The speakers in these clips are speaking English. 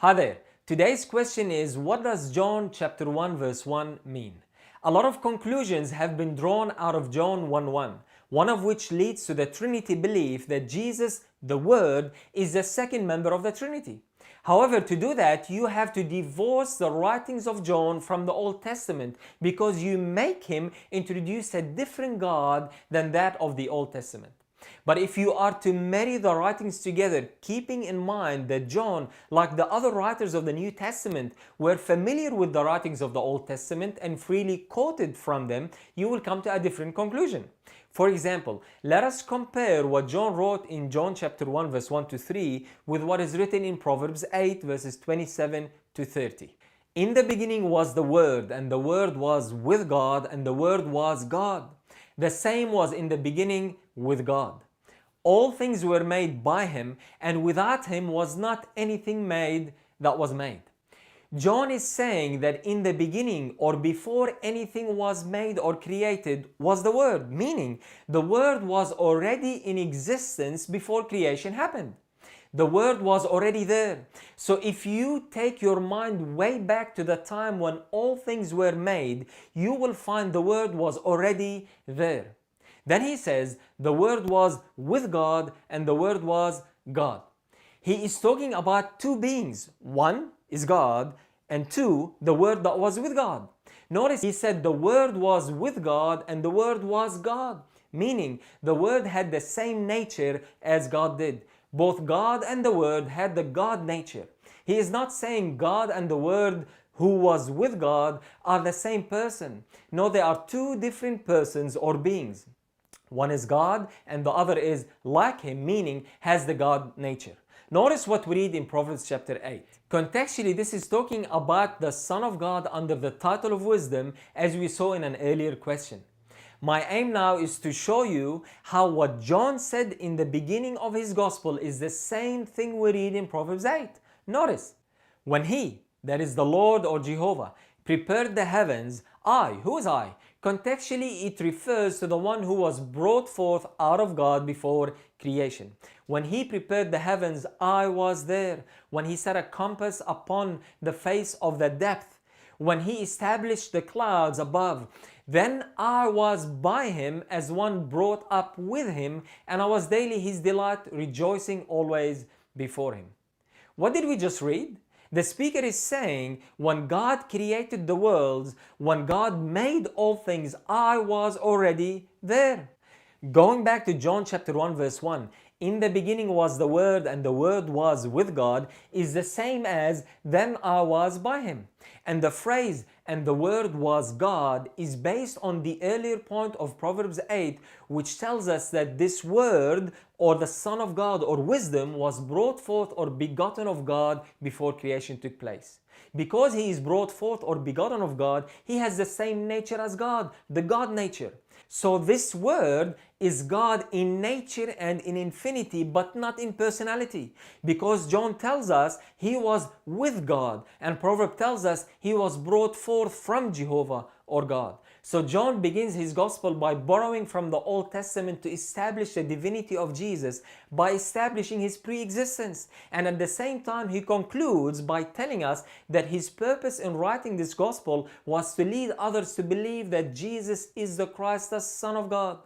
Hi there. Today's question is, what does John chapter 1 verse 1 mean? A lot of conclusions have been drawn out of John 1:1, one of which leads to the Trinity belief that Jesus, the Word, is the second member of the Trinity. However, to do that, you have to divorce the writings of John from the Old Testament because you make him introduce a different God than that of the Old Testament. But if you are to marry the writings together, keeping in mind that John, like the other writers of the New Testament, were familiar with the writings of the Old Testament and freely quoted from them, you will come to a different conclusion. For example, let us compare what John wrote in John chapter 1 verse 1 to 3 with what is written in Proverbs 8 verses 27 to 30. In the beginning was the Word, and the Word was with God, and the Word was God. The same was in the beginning with God. All things were made by him, and without him was not anything made that was made. John is saying that in the beginning, or before anything was made or created, was the Word, meaning the Word was already in existence before creation happened. The Word was already there. So if you take your mind way back to the time when all things were made, you will find the Word was already there. Then he says, the Word was with God and the Word was God. He is talking about two beings. One is God, and two, the Word that was with God. Notice he said the Word was with God and the Word was God, meaning the Word had the same nature as God did. Both God and the Word had the God nature. He is not saying God and the Word who was with God are the same person. No, they are two different persons or beings. One is God and the other is like him, meaning has the God nature. Notice what we read in Proverbs chapter 8. Contextually, this is talking about the Son of God under the title of wisdom, as we saw in an earlier question. My aim now is to show you how what John said in the beginning of his gospel is the same thing we read in Proverbs 8. Notice, when he, that is the Lord or Jehovah, prepared the heavens, who is I? Contextually, it refers to the one who was brought forth out of God before creation. When he prepared the heavens, I was there. When he set a compass upon the face of the depth, when he established the clouds above, then I was by him as one brought up with him, and I was daily his delight, rejoicing always before him. What did we just read? The speaker is saying, when God created the worlds, when God made all things, I was already there. Going back to John chapter 1 verse 1, in the beginning was the Word and the Word was with God is the same as then I was by him. And the phrase and the Word was God is based on the earlier point of Proverbs 8, which tells us that this Word or the Son of God or wisdom was brought forth or begotten of God before creation took place. Because he is brought forth or begotten of God, he has the same nature as God, the God nature. So this Word is God in nature and in infinity, but not in personality. Because John tells us he was with God, and Proverbs tells us he was brought forth from Jehovah or God. So John begins his gospel by borrowing from the Old Testament to establish the divinity of Jesus by establishing his pre-existence. And at the same time, he concludes by telling us that his purpose in writing this gospel was to lead others to believe that Jesus is the Christ, the Son of God.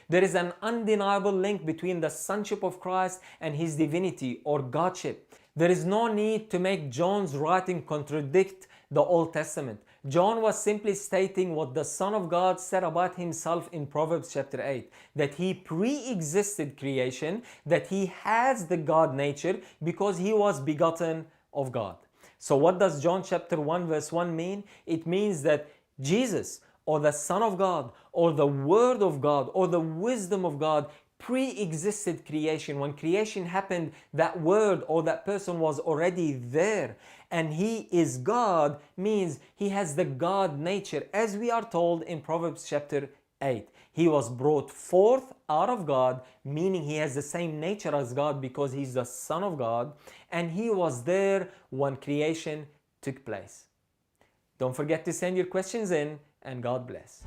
There is an undeniable link between the sonship of Christ and his divinity or Godship. There is no need to make John's writing contradict the Old Testament. John was simply stating what the Son of God said about himself in Proverbs chapter 8, that he pre-existed creation, that he has the God nature because he was begotten of God. So what does John chapter 1 verse 1 mean? It means that Jesus or the Son of God or the Word of God or the wisdom of God pre-existed creation. When creation happened, that word or that person was already there. And he is God means he has the God nature, as we are told in Proverbs chapter 8. He was brought forth out of God, meaning he has the same nature as God because he's the Son of God. And he was there when creation took place. Don't forget to send your questions in, and God bless.